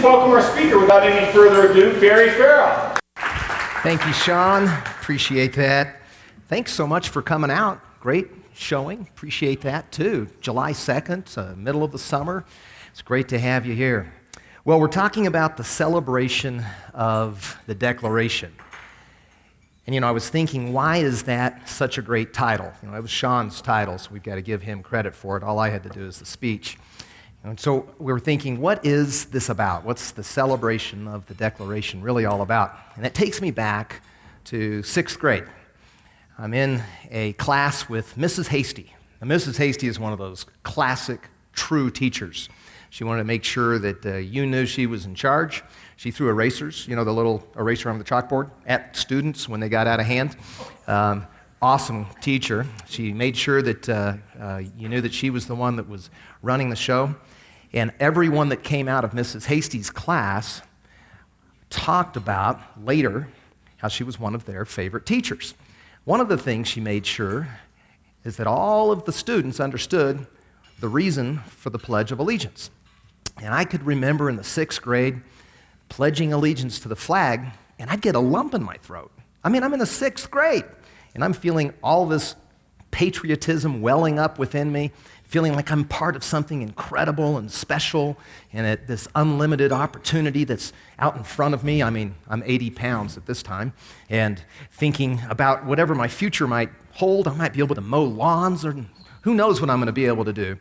please welcome our speaker without any further ado, Farah. Thank you, Sean. Appreciate that. Thanks so much for coming out. Great showing. Appreciate that, too. July 2nd, middle of the summer. It's great to have you here. Well, we're talking about the celebration of the Declaration. And, I was thinking, why is that such a great title? It was Sean's title, so we've got to give him credit for it. All I had to do is the speech. And so we were thinking, what is this about? What's the celebration of the Declaration really all about? And it takes me back to 6th grade. I'm in a class with Mrs. Hasty. Now, Mrs. Hasty is one of those classic, true teachers. She wanted to make sure that you knew she was in charge. She threw erasers, the little eraser on the chalkboard, at students when they got out of hand. Awesome teacher. She made sure that you knew that she was the one that was running the show. And everyone that came out of Mrs. Hasty's class talked about later how she was one of their favorite teachers. One of the things she made sure is that all of the students understood the reason for the Pledge of Allegiance. And I could remember in the 6th grade pledging allegiance to the flag, and I'd get a lump in my throat. I'm in the 6th grade, and I'm feeling all this patriotism welling up within me, feeling like I'm part of something incredible and special, and at this unlimited opportunity that's out in front of me. I'm 80 pounds at this time, and thinking about whatever my future might hold. I might be able to mow lawns, or who knows what I'm going to be able to do.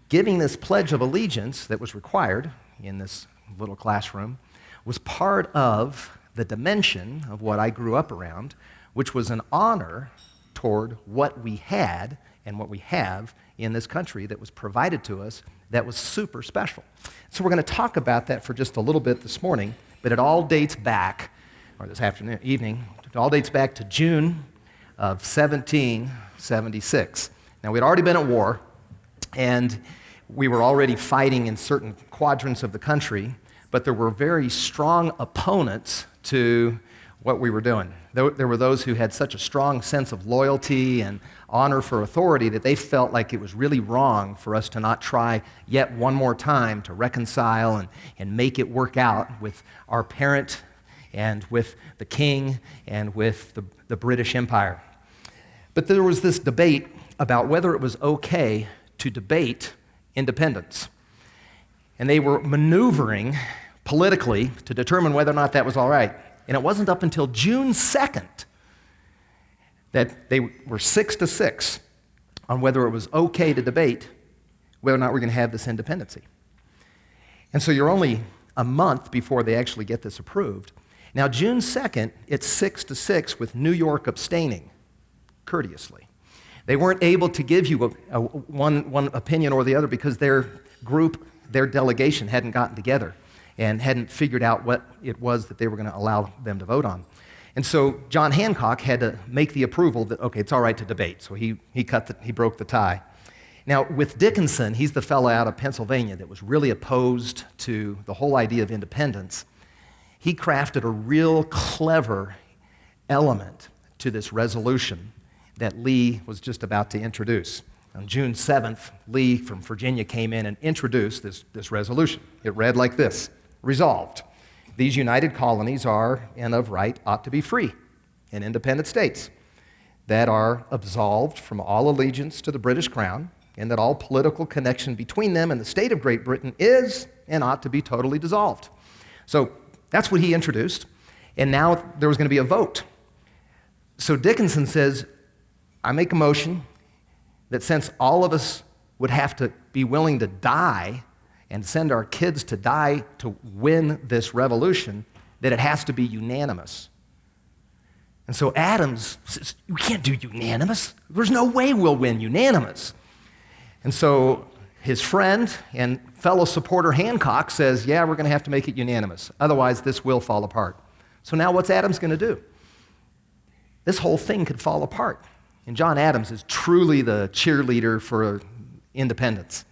Giving this Pledge of Allegiance that was required in this little classroom was part of the dimension of what I grew up around, which was an honor toward what we had and what we have in this country that was provided to us that was super special. So we're going to talk about that for just a little bit this morning, but it all dates back, or this evening, it all dates back to June of 1776. Now, we'd already been at war, and we were already fighting in certain quadrants of the country, but there were very strong opponents to what we were doing. There were those who had such a strong sense of loyalty and honor for authority that they felt like it was really wrong for us to not try yet one more time to reconcile and make it work out with our parent and with the king and with the British Empire. But there was this debate about whether it was okay to debate independence. And they were maneuvering politically to determine whether or not that was all right. And it wasn't up until June 2nd that they were 6-6 on whether it was okay to debate whether or not we're going to have this independency. And so you're only a month before they actually get this approved. Now, June 2nd, it's 6-6 with New York abstaining, courteously. They weren't able to give you one opinion or the other because their group, their delegation hadn't gotten together and hadn't figured out what it was that they were going to allow them to vote on. And so John Hancock had to make the approval that, okay, it's all right to debate. So he broke the tie. Now, with Dickinson, he's the fellow out of Pennsylvania that was really opposed to the whole idea of independence. He crafted a real clever element to this resolution that Lee was just about to introduce. On June 7th, Lee from Virginia came in and introduced this resolution. It read like this: Resolved, these united colonies are, and of right, ought to be free and independent states that are absolved from all allegiance to the British crown, and that all political connection between them and the state of Great Britain is and ought to be totally dissolved. So that's what he introduced, and now there was going to be a vote. So Dickinson says, I make a motion that since all of us would have to be willing to die and send our kids to die to win this revolution, that it has to be unanimous. And so Adams says, we can't do unanimous. There's no way we'll win unanimous. And so his friend and fellow supporter Hancock says, yeah, we're going to have to make it unanimous. Otherwise, this will fall apart. So now what's Adams going to do? This whole thing could fall apart. And John Adams is truly the cheerleader for independence.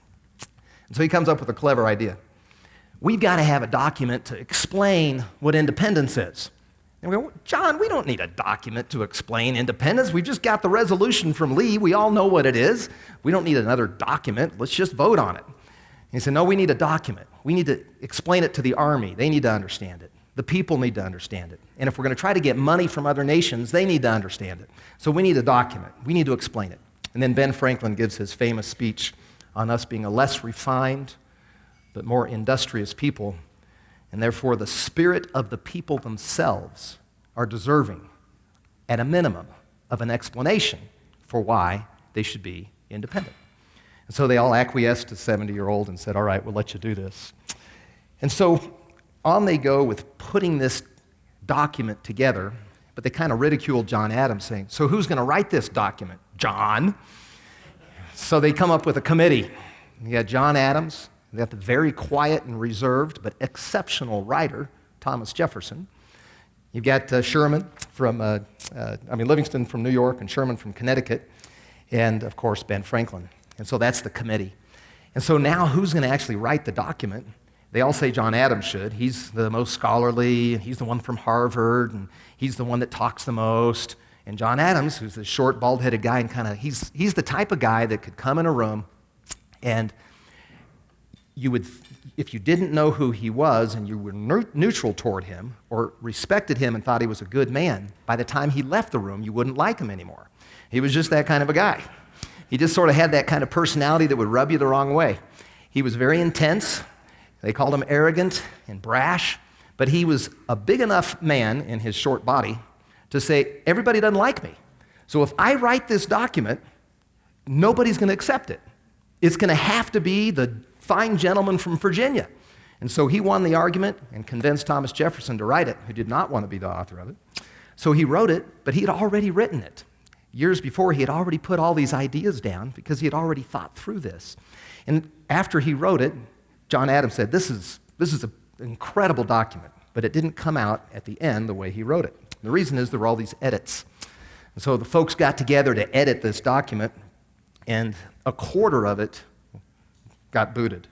And so he comes up with a clever idea. We've got to have a document to explain what independence is. And we go, John, we don't need a document to explain independence. We've just got the resolution from Lee. We all know what it is. We don't need another document. Let's just vote on it. he said, no, we need a document. We need to explain it to the army. They need to understand it. The people need to understand it. And if we're going to try to get money from other nations, they need to understand it. So we need a document. We need to explain it. And then Ben Franklin gives his famous speech on us being a less refined but more industrious people, and therefore the spirit of the people themselves are deserving, at a minimum, of an explanation for why they should be independent. And so they all acquiesced to 70-year-old and said, all right, we'll let you do this. And so on they go with putting this document together, but they kind of ridiculed John Adams, saying, so who's going to write this document? John. So they come up with a committee. You got John Adams, you got the very quiet and reserved but exceptional writer, Thomas Jefferson. You've got Livingston from New York and Sherman from Connecticut, and of course Ben Franklin. And so that's the committee. And so now who's going to actually write the document? They all say John Adams should. He's the most scholarly, and he's the one from Harvard, and he's the one that talks the most. And John Adams, who's the short, bald-headed guy, and he's the type of guy that could come in a room, and if you didn't know who he was and you were neutral toward him or respected him and thought he was a good man, by the time he left the room, you wouldn't like him anymore. He was just that kind of a guy. He just sort of had that kind of personality that would rub you the wrong way. He was very intense. They called him arrogant and brash, but he was a big enough man in his short body to say, everybody doesn't like me. So if I write this document, nobody's going to accept it. It's going to have to be the fine gentleman from Virginia. And so he won the argument and convinced Thomas Jefferson to write it, who did not want to be the author of it. So he wrote it, but he had already written it. Years before, he had already put all these ideas down because he had already thought through this. And after he wrote it, John Adams said, this is an incredible document, but it didn't come out at the end the way he wrote it. The reason is there were all these edits. And so the folks got together to edit this document, and a quarter of it got booted.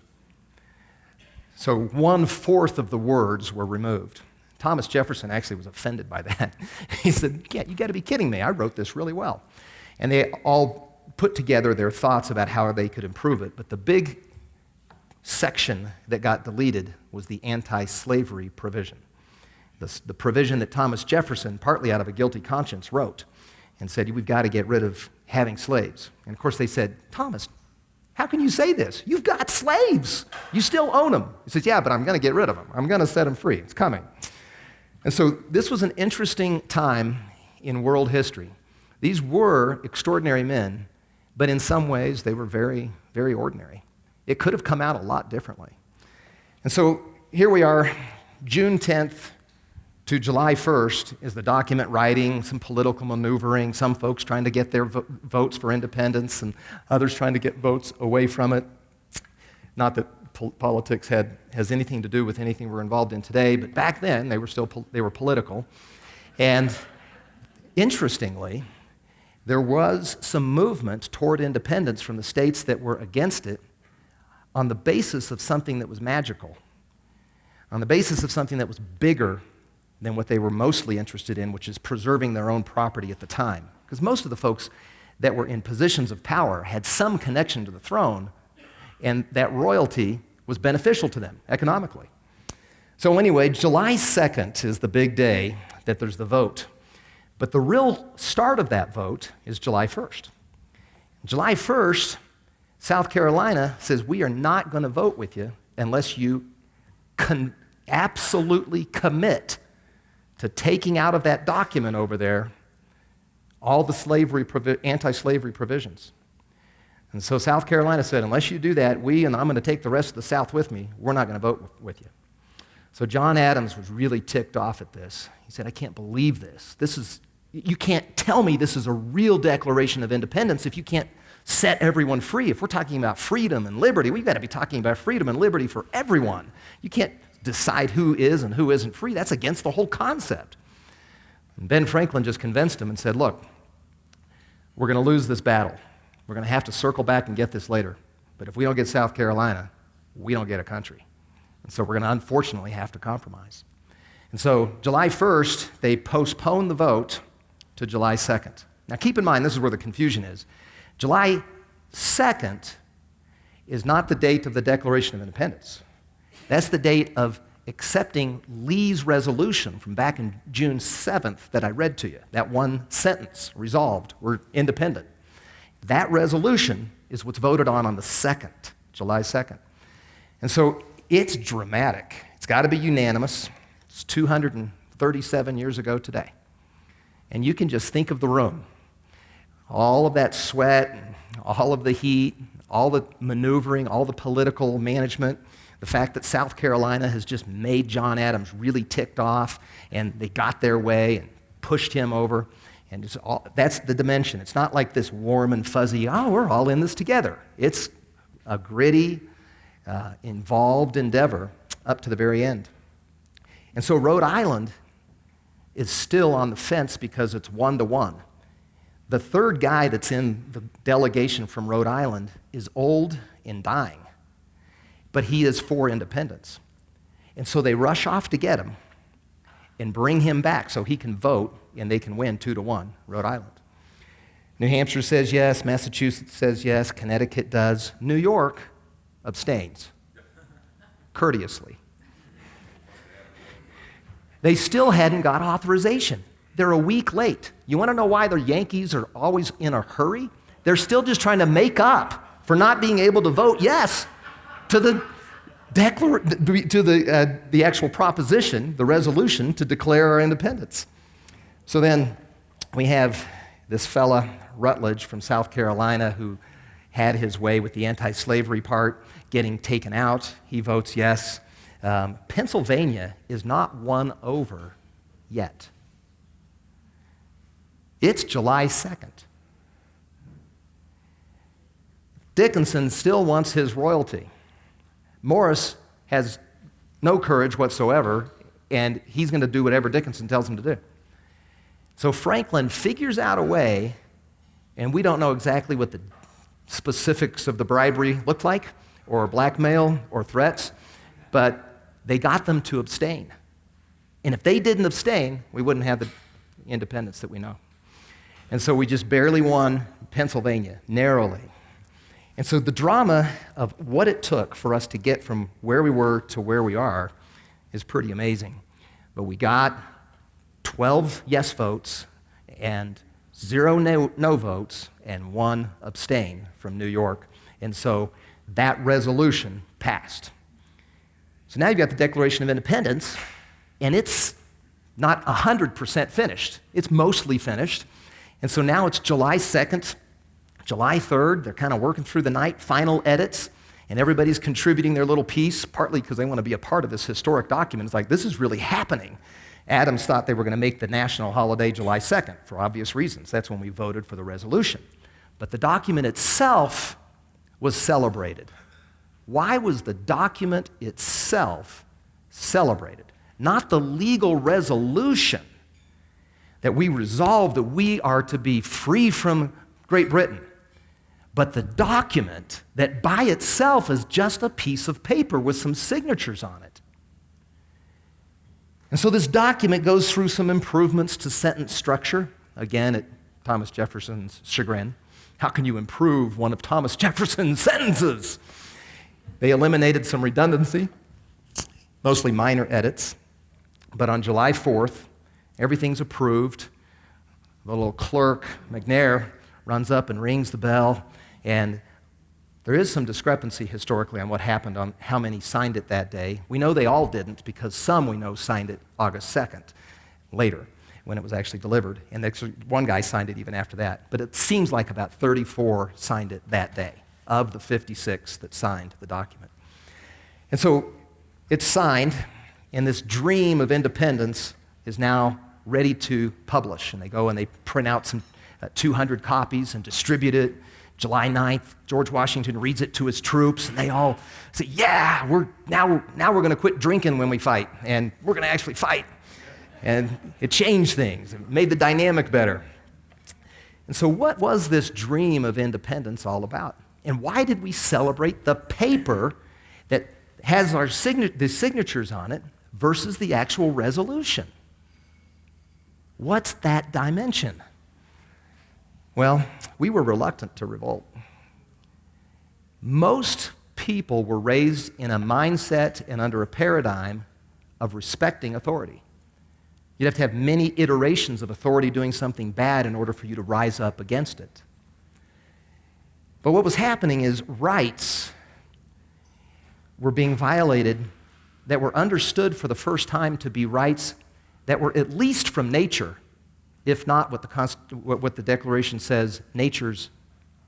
So 1/4 of the words were removed. Thomas Jefferson actually was offended by that. He said, yeah, you got to be kidding me. I wrote this really well. And they all put together their thoughts about how they could improve it. But the big section that got deleted was the anti-slavery provision. The provision that Thomas Jefferson, partly out of a guilty conscience, wrote and said, we've got to get rid of having slaves. And of course they said, Thomas, how can you say this? You've got slaves. You still own them. He says, yeah, but I'm going to get rid of them. I'm going to set them free. It's coming. And so this was an interesting time in world history. These were extraordinary men, but in some ways they were very, very ordinary. It could have come out a lot differently. And so here we are, June 10th to July 1st is the document writing, some political maneuvering, some folks trying to get their votes for independence and others trying to get votes away from it. Not that politics has anything to do with anything we're involved in today, but back then they were political. And interestingly, there was some movement toward independence from the states that were against it on the basis of something that was magical, on the basis of something that was bigger than what they were mostly interested in, which is preserving their own property at the time. Because most of the folks that were in positions of power had some connection to the throne, and that royalty was beneficial to them economically. So anyway, July 2nd is the big day that there's the vote. But the real start of that vote is July 1st. July 1st, South Carolina says, we are not going to vote with you unless you absolutely commit to taking out of that document over there all the anti-slavery provisions. And so South Carolina said, unless you do that, and I'm going to take the rest of the South with me, we're not going to vote with you. So John Adams was really ticked off at this. He said, I can't believe this. You can't tell me this is a real declaration of independence if you can't set everyone free. If we're talking about freedom and liberty, we've got to be talking about freedom and liberty for everyone. You can't decide who is and who isn't free. That's against the whole concept. And Ben Franklin just convinced him and said, look, we're going to lose this battle. We're going to have to circle back and get this later. But if we don't get South Carolina, we don't get a country. And so we're going to unfortunately have to compromise. And so July 1st, they postponed the vote to July 2nd. Now keep in mind, this is where the confusion is. July 2nd is not the date of the Declaration of Independence. That's the date of accepting Lee's resolution from back in June 7th that I read to you. That one sentence, resolved, we're independent. That resolution is what's voted on the 2nd, July 2nd. And so it's dramatic. It's got to be unanimous. It's 237 years ago today. And you can just think of the room. All of that sweat, all of the heat, all the maneuvering, all the political management, the fact that South Carolina has just made John Adams really ticked off, and they got their way and pushed him over. And that's the dimension. It's not like this warm and fuzzy, oh, we're all in this together. It's a gritty, involved endeavor up to the very end. And so Rhode Island is still on the fence because it's 1-1. The third guy that's in the delegation from Rhode Island is old and dying, but he is for independence. And so they rush off to get him and bring him back so he can vote and they can win 2-1, Rhode Island. New Hampshire says yes, Massachusetts says yes, Connecticut does. New York abstains, courteously. They still hadn't got authorization. They're a week late. You want to know why the Yankees are always in a hurry? They're still just trying to make up for not being able to vote yes to the actual proposition, the resolution to declare our independence. So then we have this fella, Rutledge from South Carolina, who had his way with the anti-slavery part getting taken out. He votes yes. Pennsylvania is not won over yet. It's July 2nd. Dickinson still wants his royalty. Morris has no courage whatsoever, and he's going to do whatever Dickinson tells him to do. So Franklin figures out a way, and we don't know exactly what the specifics of the bribery looked like, or blackmail, or threats, but they got them to abstain. And if they didn't abstain, we wouldn't have the independence that we know. And so we just barely won Pennsylvania, narrowly. And so the drama of what it took for us to get from where we were to where we are is pretty amazing. But we got 12 yes votes and 0 no votes and 1 abstain from New York. And so that resolution passed. So now you've got the Declaration of Independence, and it's not 100% finished. It's mostly finished. And so now it's July 2nd, July 3rd. They're kind of working through the night, final edits, and everybody's contributing their little piece, partly because they want to be a part of this historic document. It's like, this is really happening. Adams thought they were going to make the national holiday July 2nd for obvious reasons. That's when we voted for the resolution. But the document itself was celebrated. Why was the document itself celebrated? Not the legal resolution that we resolve that we are to be free from Great Britain, but the document that by itself is just a piece of paper with some signatures on it. And so this document goes through some improvements to sentence structure, again, at Thomas Jefferson's chagrin. How can you improve one of Thomas Jefferson's sentences? They eliminated some redundancy, mostly minor edits, but on July 4th, everything's approved. The little clerk, McNair, runs up and rings the bell, and there is some discrepancy historically on what happened, on how many signed it that day. We know they all didn't, because some we know signed it August 2nd, later, when it was actually delivered, and one guy signed it even after that. But it seems like about 34 signed it that day, of the 56 that signed the document. And so it's signed, and this dream of independence is now ready to publish. And they go and they print out some 200 copies and distribute it. July 9th, George Washington reads it to his troops, and they all say, yeah, we're going to quit drinking when we fight, and we're going to actually fight. And it changed things. It made the dynamic better. And so what was this dream of independence all about? And why did we celebrate the paper that has the signatures on it versus the actual resolution? What's that dimension? Well, we were reluctant to revolt. Most people were raised in a mindset and under a paradigm of respecting authority. You'd have to have many iterations of authority doing something bad in order for you to rise up against it. But what was happening is rights were being violated that were understood for the first time to be rights that were at least from nature, if not what the Declaration says, nature's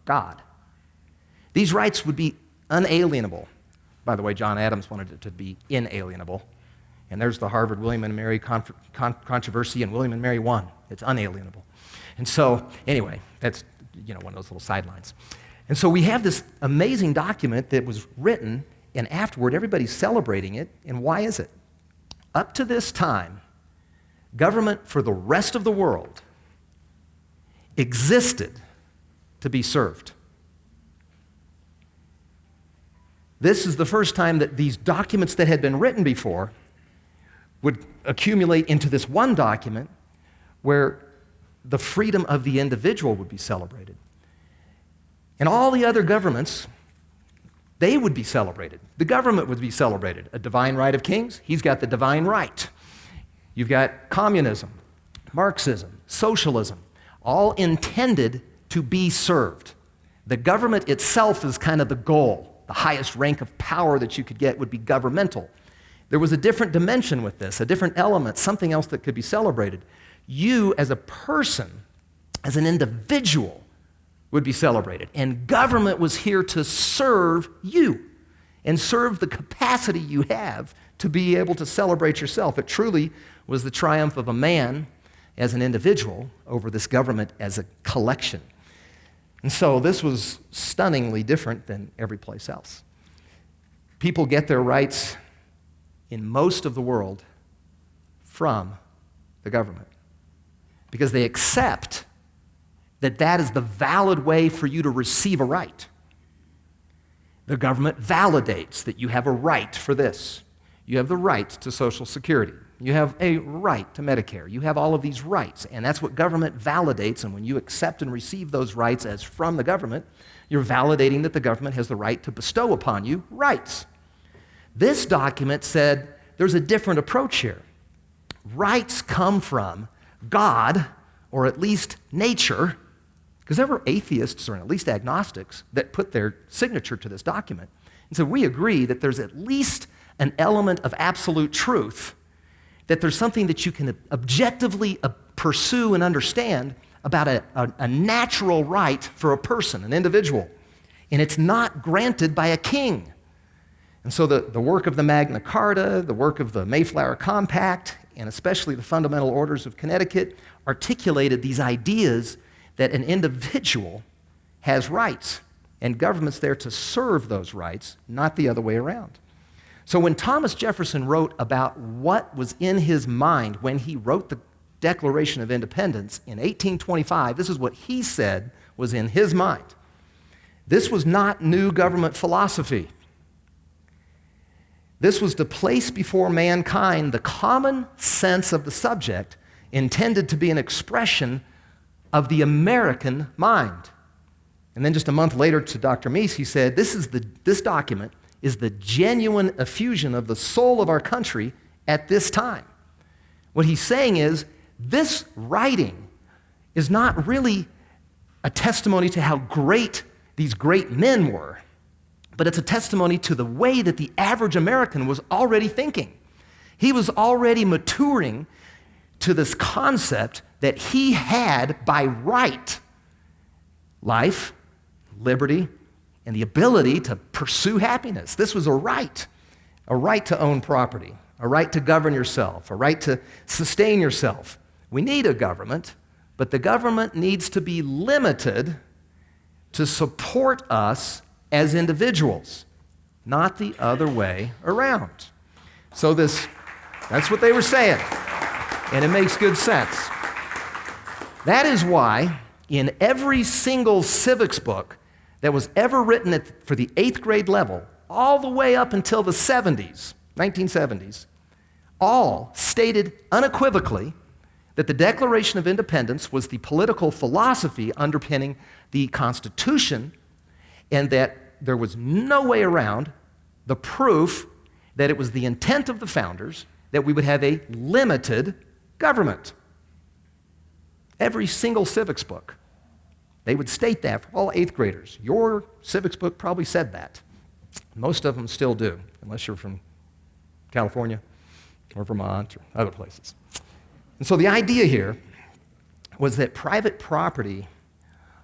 God. These rights would be unalienable. By the way, John Adams wanted it to be inalienable. And there's the Harvard William and Mary controversy, and William and Mary won. It's unalienable. And so, anyway, that's one of those little sidelines. And so we have this amazing document that was written, and afterward, everybody's celebrating it. And why is it? Up to this time, government for the rest of the world existed to be served. This is the first time that these documents that had been written before would accumulate into this one document where the freedom of the individual would be celebrated. And all the other governments, they would be celebrated. The government would be celebrated. A divine right of kings, he's got the divine right. You've got communism, Marxism, socialism, all intended to be served. The government itself is kind of the goal. The highest rank of power that you could get would be governmental. There was a different dimension with this, a different element, something else that could be celebrated. You as a person, as an individual, would be celebrated. And government was here to serve you and serve the capacity you have to be able to celebrate yourself. It truly was the triumph of a man as an individual over this government as a collection. And so this was stunningly different than every place else. People get their rights in most of the world from the government because they accept that that is the valid way for you to receive a right. The government validates that you have a right for this. You have the right to Social Security. You have a right to Medicare. You have all of these rights, and that's what government validates, and when you accept and receive those rights as from the government, you're validating that the government has the right to bestow upon you rights. This document said there's a different approach here. Rights come from God, or at least nature, because there were atheists, or at least agnostics, that put their signature to this document. And so we agree that there's at least an element of absolute truth, that there's something that you can objectively pursue and understand about a natural right for a person, an individual. And it's not granted by a king. And so the work of the Magna Carta, the work of the Mayflower Compact, and especially the Fundamental Orders of Connecticut articulated these ideas that an individual has rights, and government's there to serve those rights, not the other way around. So when Thomas Jefferson wrote about what was in his mind when he wrote the Declaration of Independence in 1825, this is what he said was in his mind. This was not new government philosophy. This was to place before mankind the common sense of the subject intended to be an expression of the American mind. And then just a month later to Dr. Meese, he said, this document is the genuine effusion of the soul of our country at this time. What he's saying is, this writing is not really a testimony to how great these great men were, but it's a testimony to the way that the average American was already thinking. He was already maturing to this concept that he had by right life, liberty, and the ability to pursue happiness. This was a right to own property, a right to govern yourself, a right to sustain yourself. We need a government, but the government needs to be limited to support us as individuals, not the other way around. So that's what they were saying, and it makes good sense. That is why in every single civics book that was ever written for the 8th grade level, all the way up until the 1970s, all stated unequivocally that the Declaration of Independence was the political philosophy underpinning the Constitution, and that there was no way around the proof that it was the intent of the founders that we would have a limited government. Every single civics book, they would state that for all 8th graders. Your civics book probably said that. Most of them still do, unless you're from California or Vermont or other places. And so the idea here was that private property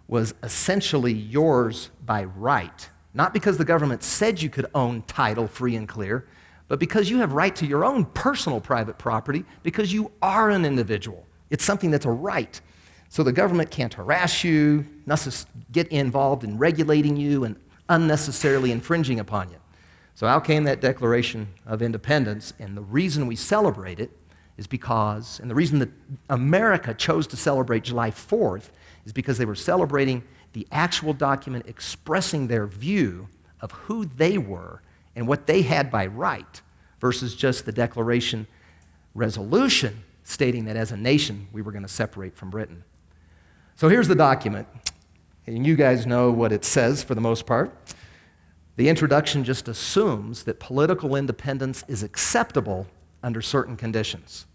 was essentially yours by right, not because the government said you could own title free and clear, but because you have right to your own personal private property because you are an individual. It's something that's a right. So the government can't harass you, get involved in regulating you and unnecessarily infringing upon you. So out came that Declaration of Independence, and the reason we celebrate it is because, and the reason that America chose to celebrate July 4th is because they were celebrating the actual document expressing their view of who they were and what they had by right versus just the Declaration resolution stating that as a nation we were going to separate from Britain. So here's the document, and you guys know what it says for the most part. The introduction just assumes that political independence is acceptable under certain conditions.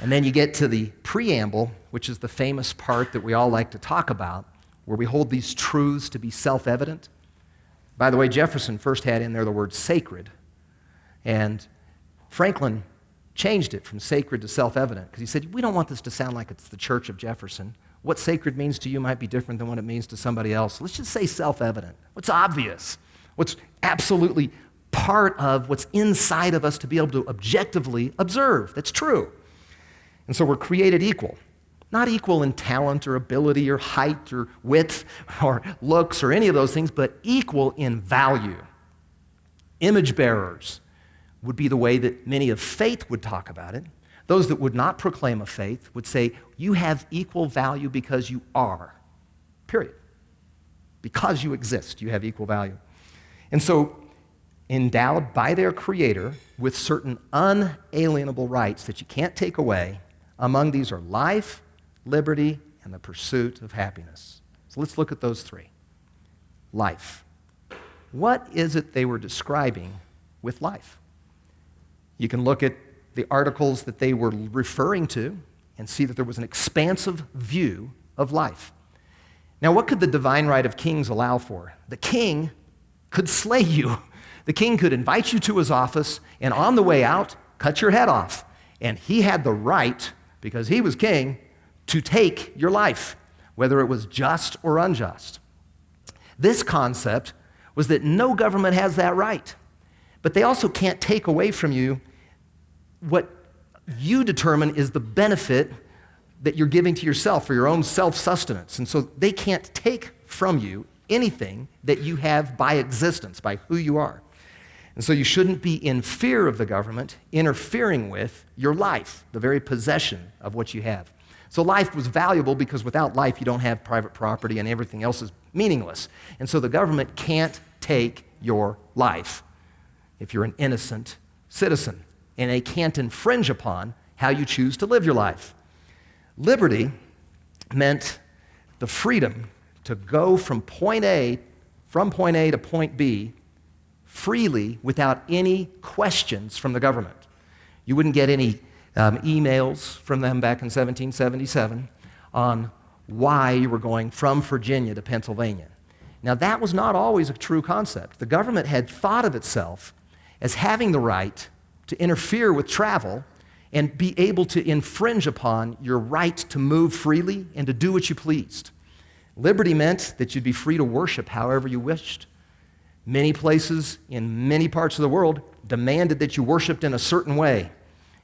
And then you get to the preamble, which is the famous part that we all like to talk about, where we hold these truths to be self-evident. By the way, Jefferson first had in there the word sacred, and Franklin changed it from sacred to self-evident because he said, we don't want this to sound like it's the Church of Jefferson. What sacred means to you might be different than what it means to somebody else. Let's just say self-evident. What's obvious? What's absolutely part of what's inside of us to be able to objectively observe. That's true. And so we're created equal. Not equal in talent or ability or height or width or looks or any of those things, but equal in value. Image bearers would be the way that many of faith would talk about it. Those that would not proclaim a faith would say, you have equal value because you are, period. Because you exist, you have equal value. And so, endowed by their Creator with certain unalienable rights that you can't take away, among these are life, liberty, and the pursuit of happiness. So let's look at those three. Life. What is it they were describing with life? You can look at the articles that they were referring to and see that there was an expansive view of life. Now, what could the divine right of kings allow for? The king could slay you. The king could invite you to his office and on the way out, cut your head off. And he had the right, because he was king, to take your life, whether it was just or unjust. This concept was that no government has that right, but they also can't take away from you what you determine is the benefit that you're giving to yourself for your own self-sustenance. And so they can't take from you anything that you have by existence, by who you are. And so you shouldn't be in fear of the government interfering with your life, the very possession of what you have. So life was valuable because without life you don't have private property and everything else is meaningless. And so the government can't take your life if you're an innocent citizen. And they can't infringe upon how you choose to live your life. Liberty meant the freedom to go from point A to point B freely without any questions from the government. You wouldn't get any emails from them back in 1777 on why you were going from Virginia to Pennsylvania. Now, that was not always a true concept. The government had thought of itself as having the right to interfere with travel and be able to infringe upon your right to move freely and to do what you pleased. Liberty meant that you'd be free to worship however you wished. Many places in many parts of the world demanded that you worshiped in a certain way,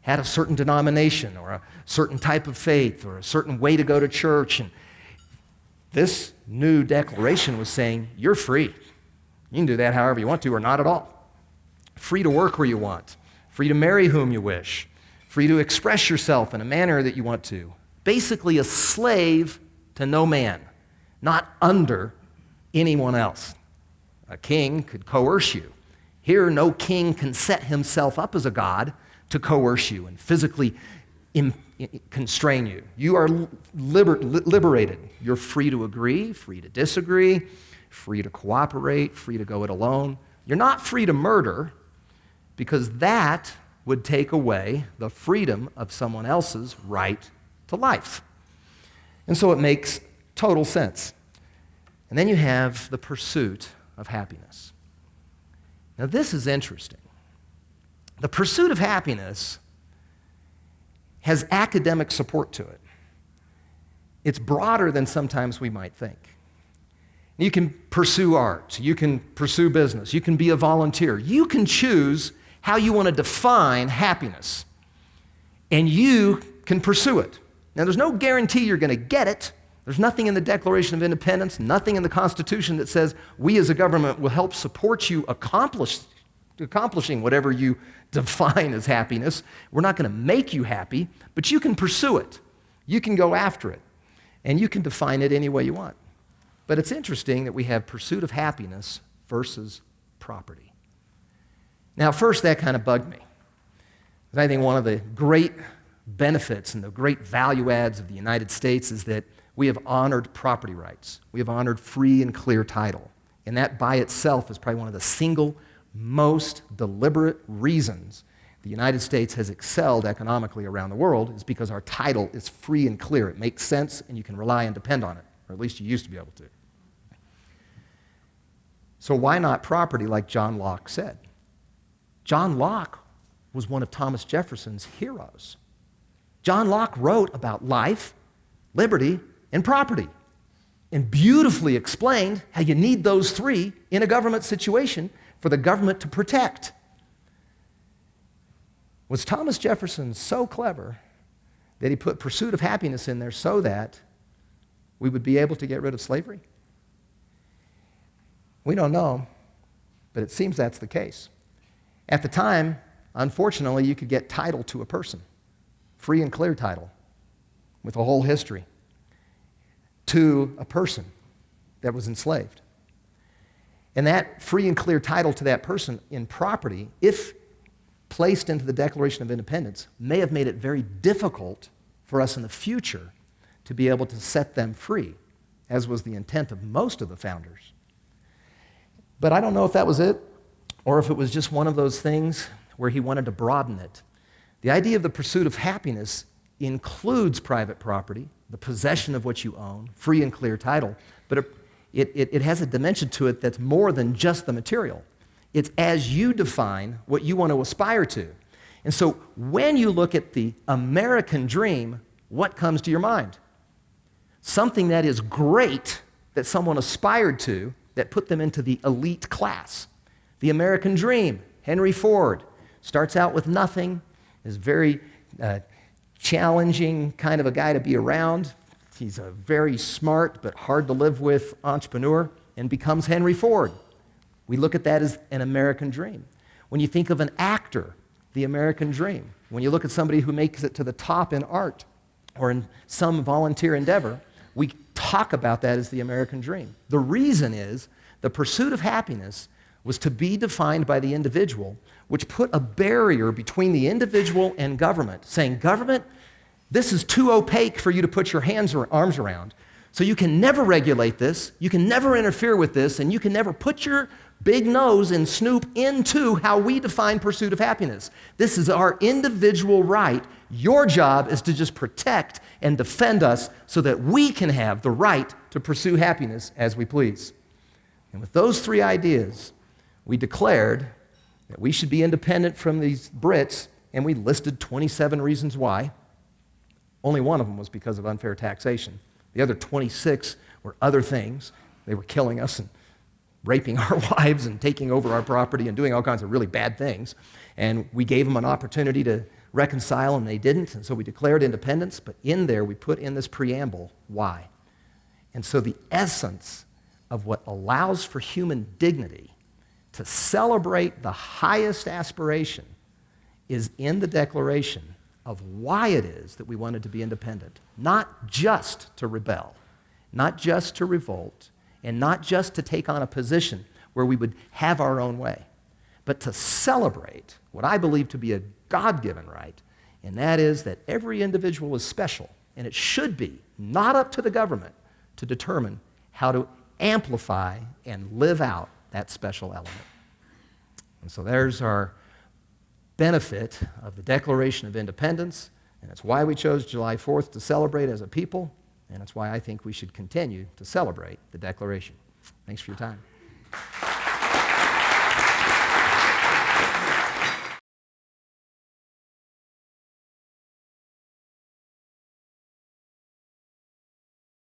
had a certain denomination or a certain type of faith or a certain way to go to church. And this new declaration was saying, you're free. You can do that however you want to or not at all. Free to work where you want. Free to marry whom you wish, free to express yourself in a manner that you want to. Basically a slave to no man, not under anyone else. A king could coerce you. Here, no king can set himself up as a god to coerce you and physically constrain you. You are liberated. You're free to agree, free to disagree, free to cooperate, free to go it alone. You're not free to murder, because that would take away the freedom of someone else's right to life. And so it makes total sense. And then you have the pursuit of happiness. Now, this is interesting. The pursuit of happiness has academic support to it. It's broader than sometimes we might think. You can pursue art, you can pursue business, you can be a volunteer. You can choose how you want to define happiness, and you can pursue it. Now, there's no guarantee you're going to get it. There's nothing in the Declaration of Independence, nothing in the Constitution that says we as a government will help support you accomplishing whatever you define as happiness. We're not going to make you happy, but you can pursue it. You can go after it, and you can define it any way you want. But it's interesting that we have pursuit of happiness versus property. Now, first, that kind of bugged me. Because I think one of the great benefits and the great value adds of the United States is that we have honored property rights. We have honored free and clear title. And that by itself is probably one of the single most deliberate reasons the United States has excelled economically around the world, is because our title is free and clear. It makes sense, and you can rely and depend on it, or at least you used to be able to. So why not property, like John Locke said? John Locke was one of Thomas Jefferson's heroes. John Locke wrote about life, liberty, and property, and beautifully explained how you need those three in a government situation for the government to protect. Was Thomas Jefferson so clever that he put pursuit of happiness in there so that we would be able to get rid of slavery? We don't know, but it seems that's the case. At the time, unfortunately, you could get title to a person, free and clear title, with a whole history, to a person that was enslaved. And that free and clear title to that person in property, if placed into the Declaration of Independence, may have made it very difficult for us in the future to be able to set them free, as was the intent of most of the founders. But I don't know if that was it, or if it was just one of those things where he wanted to broaden it. The idea of the pursuit of happiness includes private property, the possession of what you own, free and clear title, but it has a dimension to it that's more than just the material. It's as you define what you want to aspire to. And so when you look at the American dream, what comes to your mind? Something that is great that someone aspired to that put them into the elite class. The American dream, Henry Ford, starts out with nothing, is very challenging kind of a guy to be around. He's a very smart but hard to live with entrepreneur and becomes Henry Ford. We look at that as an American dream. When you think of an actor, the American dream. When you look at somebody who makes it to the top in art or in some volunteer endeavor, we talk about that as the American dream. The reason is the pursuit of happiness was to be defined by the individual, which put a barrier between the individual and government, saying, government, this is too opaque for you to put your hands or arms around, so you can never regulate this, you can never interfere with this, and you can never put your big nose and snoop into how we define pursuit of happiness. This is our individual right. Your job is to just protect and defend us so that we can have the right to pursue happiness as we please. And with those three ideas, we declared that we should be independent from these Brits, and we listed 27 reasons why. Only one of them was because of unfair taxation. The other 26 were other things. They were killing us and raping our wives and taking over our property and doing all kinds of really bad things. And we gave them an opportunity to reconcile, and they didn't. And so we declared independence, but in there we put in this preamble, why? And so the essence of what allows for human dignity to celebrate the highest aspiration is in the declaration of why it is that we wanted to be independent. Not just to rebel, not just to revolt, and not just to take on a position where we would have our own way, but to celebrate what I believe to be a God-given right, and that is that every individual is special, and it should be not up to the government to determine how to amplify and live out that special element. And so there's our benefit of the Declaration of Independence, and it's why we chose July 4th to celebrate as a people, and it's why I think we should continue to celebrate the Declaration. Thanks for your time.